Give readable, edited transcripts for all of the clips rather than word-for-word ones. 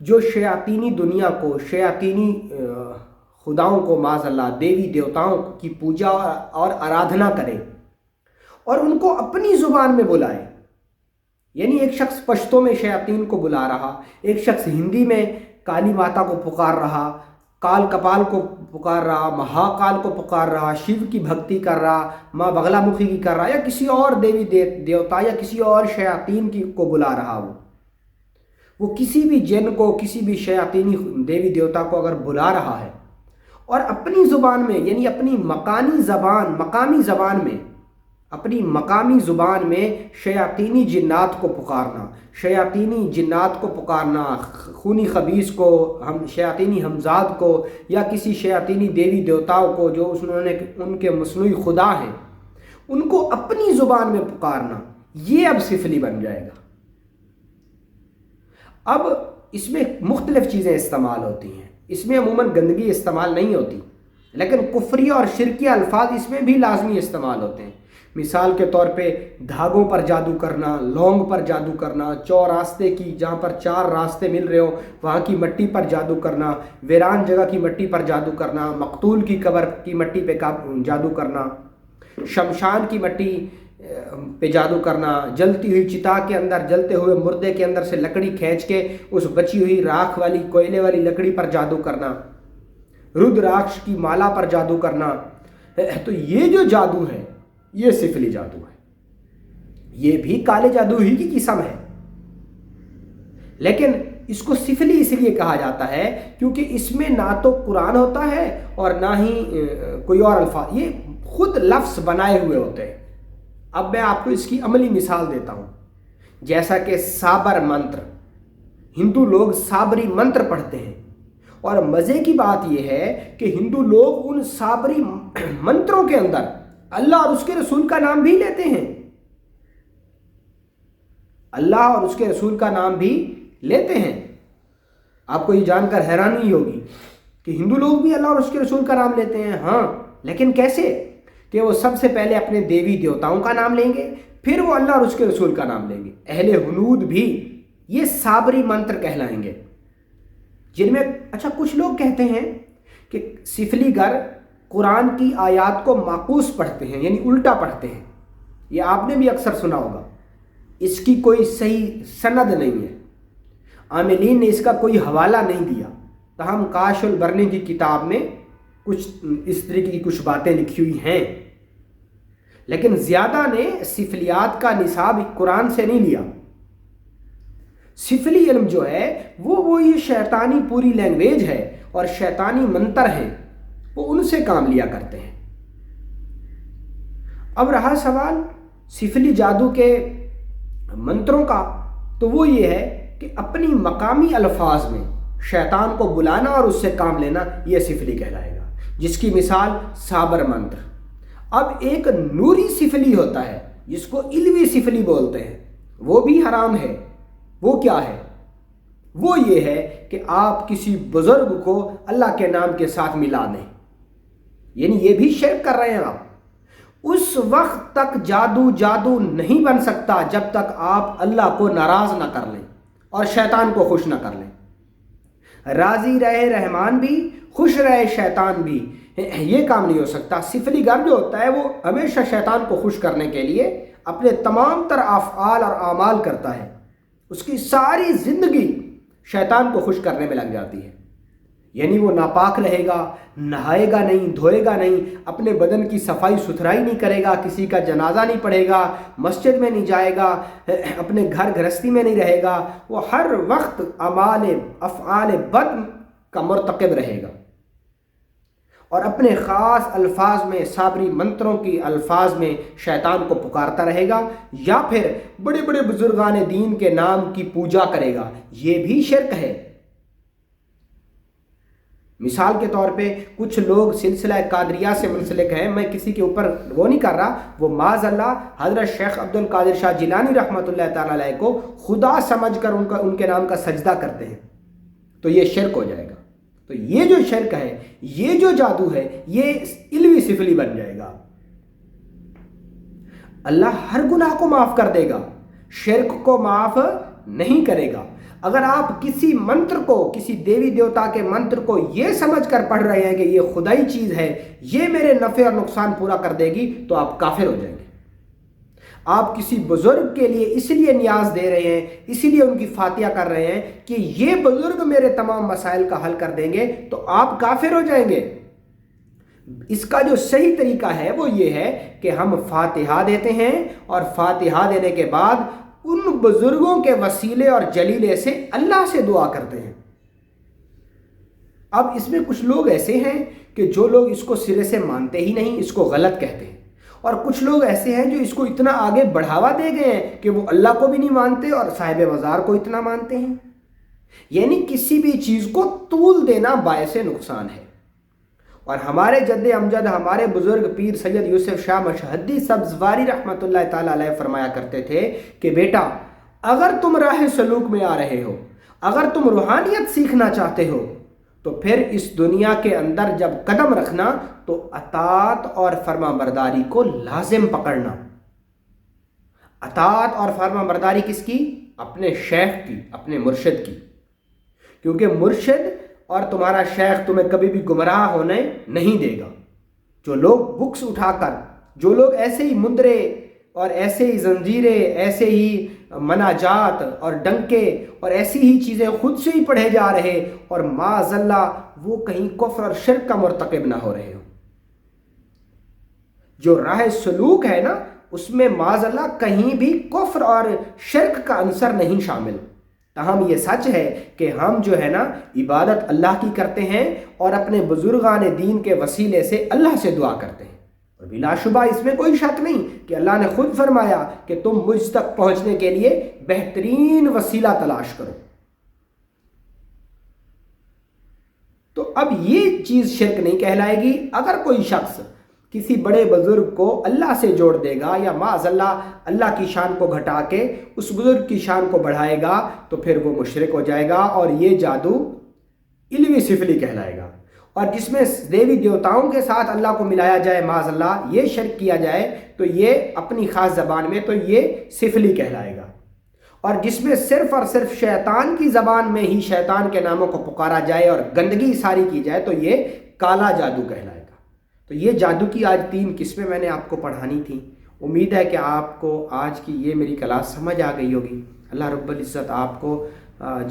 جو شیاطینی دنیا کو، شیاطینی خداؤں کو، معاذ اللہ دیوی دیوتاؤں کی پوجا اور آرادھنا کرے اور ان کو اپنی زبان میں بلائے، یعنی ایک شخص پشتو میں شیاطین کو بلا رہا، ایک شخص ہندی میں کالی ماتا کو پکار رہا، کال کپال کو پکار رہا، مہاکال کو پکار رہا، شیو کی بھکتی کر رہا، ماں بغلا مکھی کی کر رہا، یا کسی اور دیوی دیوتا یا کسی اور شیاطین کی کو بلا رہا، وہ کسی بھی جن کو، کسی بھی شیاطینی دیوی دیوتا کو اگر بلا رہا ہے اور اپنی زبان میں، یعنی اپنی مقامی زبان میں، اپنی مقامی زبان میں شیاطینی جنات کو پکارنا، شیاطینی جنات کو پکارنا، خونی خبیث کو، شیاطینی ہمزاد کو، یا کسی شیاطینی دیوی دیوتاؤں کو جو ان کے مصنوعی خدا ہیں، ان کو اپنی زبان میں پکارنا، یہ اب سفلی بن جائے گا۔ اب اس میں مختلف چیزیں استعمال ہوتی ہیں، اس میں عموماً گندگی استعمال نہیں ہوتی، لیکن کفری اور شرکی الفاظ اس میں بھی لازمی استعمال ہوتے ہیں۔ مثال کے طور پہ دھاگوں پر جادو کرنا، لونگ پر جادو کرنا، چوراستے کی، جہاں پر 4 راستے مل رہے ہو وہاں کی مٹی پر جادو کرنا، ویران جگہ کی مٹی پر جادو کرنا، مقتول کی قبر کی مٹی پہ جادو کرنا، شمشان کی مٹی پہ جادو کرنا، جلتی ہوئی چتا کے اندر، جلتے ہوئے مردے کے اندر سے لکڑی کھینچ کے اس بچی ہوئی راکھ والی، کوئلے والی لکڑی پر جادو کرنا، رودراکش کی مالا پر جادو کرنا، تو یہ جو جادو ہے یہ سفلی جادو ہے، یہ بھی کالے جادو ہی کی قسم ہے، لیکن اس کو سفلی اس لیے کہا جاتا ہے کیونکہ اس میں نہ تو قرآن ہوتا ہے اور نہ ہی کوئی اور الفاظ، یہ خود لفظ بنائے ہوئے ہوتے ہیں۔ اب میں آپ کو اس کی عملی مثال دیتا ہوں، جیسا کہ سابر منتر، ہندو لوگ سابری منتر پڑھتے ہیں، اور مزے کی بات یہ ہے کہ ہندو لوگ ان سابری منتروں کے اندر اللہ اور اس کے رسول کا نام بھی لیتے ہیں، اللہ اور اس کے رسول کا نام بھی لیتے ہیں۔ آپ کو یہ جان کر حیرانی ہوگی کہ ہندو لوگ بھی اللہ اور اس کے رسول کا نام لیتے ہیں، ہاں، لیکن کیسے؟ کہ وہ سب سے پہلے اپنے دیوی دیوتاؤں کا نام لیں گے، پھر وہ اللہ اور اس کے رسول کا نام لیں گے۔ اہل ہنود بھی یہ سابری منتر کہلائیں گے، جن میں اچھا کچھ لوگ کہتے ہیں کہ سفلی گر قرآن کی آیات کو معکوس پڑھتے ہیں، یعنی الٹا پڑھتے ہیں، یہ آپ نے بھی اکثر سنا ہوگا۔ اس کی کوئی صحیح سند نہیں ہے، عاملین نے اس کا کوئی حوالہ نہیں دیا، تاہم کاش البرنی کی کتاب میں کچھ اس طریقے کی کچھ باتیں لکھی ہوئی ہیں، لیکن زیادہ نے سفلیات کا نصاب قرآن سے نہیں لیا۔ سفلی علم جو ہے وہ یہ شیطانی پوری لینگویج ہے اور شیطانی منتر ہیں، وہ ان سے کام لیا کرتے ہیں۔ اب رہا سوال سفلی جادو کے منتروں کا، تو وہ یہ ہے کہ اپنی مقامی الفاظ میں شیطان کو بلانا اور اس سے کام لینا، یہ سفلی کہلائے گا، جس کی مثال سابر منتر۔ اب ایک نوری سفلی ہوتا ہے جس کو علوی سفلی بولتے ہیں، وہ بھی حرام ہے۔ وہ کیا ہے؟ وہ یہ ہے کہ آپ کسی بزرگ کو اللہ کے نام کے ساتھ ملا دیں، یعنی یہ بھی شرک کر رہے ہیں آپ۔ اس وقت تک جادو نہیں بن سکتا جب تک آپ اللہ کو ناراض نہ کر لیں اور شیطان کو خوش نہ کر لیں۔ راضی رہے رحمان بھی، خوش رہے شیطان بھی، یہ کام نہیں ہو سکتا۔ سفلی گر جو ہوتا ہے وہ ہمیشہ شیطان کو خوش کرنے کے لیے اپنے تمام تر افعال اور اعمال کرتا ہے، اس کی ساری زندگی شیطان کو خوش کرنے میں لگ جاتی ہے، یعنی وہ ناپاک رہے گا، نہائے گا نہیں، دھوئے گا نہیں، اپنے بدن کی صفائی ستھرائی نہیں کرے گا، کسی کا جنازہ نہیں پڑھے گا، مسجد میں نہیں جائے گا، اپنے گھر گھرستی میں نہیں رہے گا، وہ ہر وقت افعال بد کا مرتکب رہے گا، اور اپنے خاص الفاظ میں، سابری منتروں کی الفاظ میں شیطان کو پکارتا رہے گا، یا پھر بڑے بڑے بزرگان دین کے نام کی پوجا کرے گا، یہ بھی شرک ہے۔ مثال کے طور پہ کچھ لوگ سلسلہ قادریہ سے منسلک ہیں، میں کسی کے اوپر وہ نہیں کر رہا، وہ معاذ اللہ حضرت شیخ عبد القادر شاہ جیلانی رحمۃ اللہ تعالیٰ علیہ کو خدا سمجھ کر ان کے نام کا سجدہ کرتے ہیں، تو یہ شرک ہو جائے گا۔ تو یہ جو شرک ہے، یہ جو جادو ہے، یہ علوی سفلی بن جائے گا۔ اللہ ہر گناہ کو معاف کر دے گا، شرک کو معاف نہیں کرے گا۔ اگر آپ کسی منتر کو، کسی دیوی دیوتا کے منتر کو یہ سمجھ کر پڑھ رہے ہیں کہ یہ خدائی چیز ہے، یہ میرے نفع اور نقصان پورا کر دے گی، تو آپ کافر ہو جائیں گے۔ آپ کسی بزرگ کے لیے اس لیے نیاز دے رہے ہیں، اسی لیے ان کی فاتحہ کر رہے ہیں کہ یہ بزرگ میرے تمام مسائل کا حل کر دیں گے، تو آپ کافر ہو جائیں گے۔ اس کا جو صحیح طریقہ ہے وہ یہ ہے کہ ہم فاتحہ دیتے ہیں، اور فاتحہ دینے کے بعد ان بزرگوں کے وسیلے اور جلیلے سے اللہ سے دعا کرتے ہیں۔ اب اس میں کچھ لوگ ایسے ہیں کہ جو لوگ اس کو سرے سے مانتے ہی نہیں، اس کو غلط کہتے ہیں، اور کچھ لوگ ایسے ہیں جو اس کو اتنا آگے بڑھاوا دے گئے ہیں کہ وہ اللہ کو بھی نہیں مانتے اور صاحب مزار کو اتنا مانتے ہیں۔ یعنی کسی بھی چیز کو طول دینا باعث نقصان ہے۔ اور ہمارے جد امجد، ہمارے بزرگ پیر سید یوسف شاہ مشہدی سبزواری رحمۃ اللہ تعالیٰ علیہ فرمایا کرتے تھے کہ بیٹا، اگر تم راہ سلوک میں آ رہے ہو، اگر تم روحانیت سیکھنا چاہتے ہو، تو پھر اس دنیا کے اندر جب قدم رکھنا تو اطاعت اور فرما برداری کو لازم پکڑنا۔ اطاعت اور فرما برداری کس کی؟ اپنے شیخ کی، اپنے مرشد کی، کیونکہ مرشد اور تمہارا شیخ تمہیں کبھی بھی گمراہ ہونے نہیں دے گا۔ جو لوگ بکس اٹھا کر، جو لوگ ایسے ہی مندرے اور ایسے ہی زنجیریں، ایسے ہی مناجات اور ڈنکے اور ایسی ہی چیزیں خود سے ہی پڑھے جا رہے، اور معاذ اللہ وہ کہیں کفر اور شرک کا مرتکب نہ ہو رہے ہو۔ جو راہ سلوک ہے نا، اس میں معاذ اللہ کہیں بھی کفر اور شرک کا عنصر نہیں شامل۔ تاہم یہ سچ ہے کہ ہم جو ہے نا عبادت اللہ کی کرتے ہیں اور اپنے بزرگان دین کے وسیلے سے اللہ سے دعا کرتے ہیں، اور بلا شبہ اس میں کوئی شک نہیں کہ اللہ نے خود فرمایا کہ تم مجھ تک پہنچنے کے لیے بہترین وسیلہ تلاش کرو۔ تو اب یہ چیز شرک نہیں کہلائے گی اگر کوئی شخص کسی بڑے بزرگ کو اللہ سے جوڑ دے گا، یا معاذ اللہ کی شان کو گھٹا کے اس بزرگ کی شان کو بڑھائے گا، تو پھر وہ مشرک ہو جائے گا، اور یہ جادو علوی سفلی کہلائے گا۔ اور جس میں دیوی دیوتاؤں کے ساتھ اللہ کو ملایا جائے، معاذ اللہ یہ شرک کیا جائے، تو یہ اپنی خاص زبان میں تو یہ سفلی کہلائے گا۔ اور جس میں صرف اور صرف شیطان کی زبان میں ہی شیطان کے ناموں کو پکارا جائے اور گندگی ساری کی جائے، تو یہ کالا جادو کہلائے گا۔ تو یہ جادو کی آج 3 قسمیں میں نے آپ کو پڑھانی تھیں۔ امید ہے کہ آپ کو آج کی یہ میری کلاس سمجھ آ گئی ہوگی۔ اللہ رب العزت آپ کو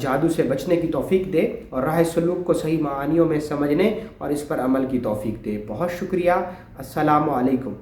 جادو سے بچنے کی توفیق دے، اور راہ سلوک کو صحیح معانیوں میں سمجھنے اور اس پر عمل کی توفیق دے۔ بہت شکریہ۔ السلام علیکم۔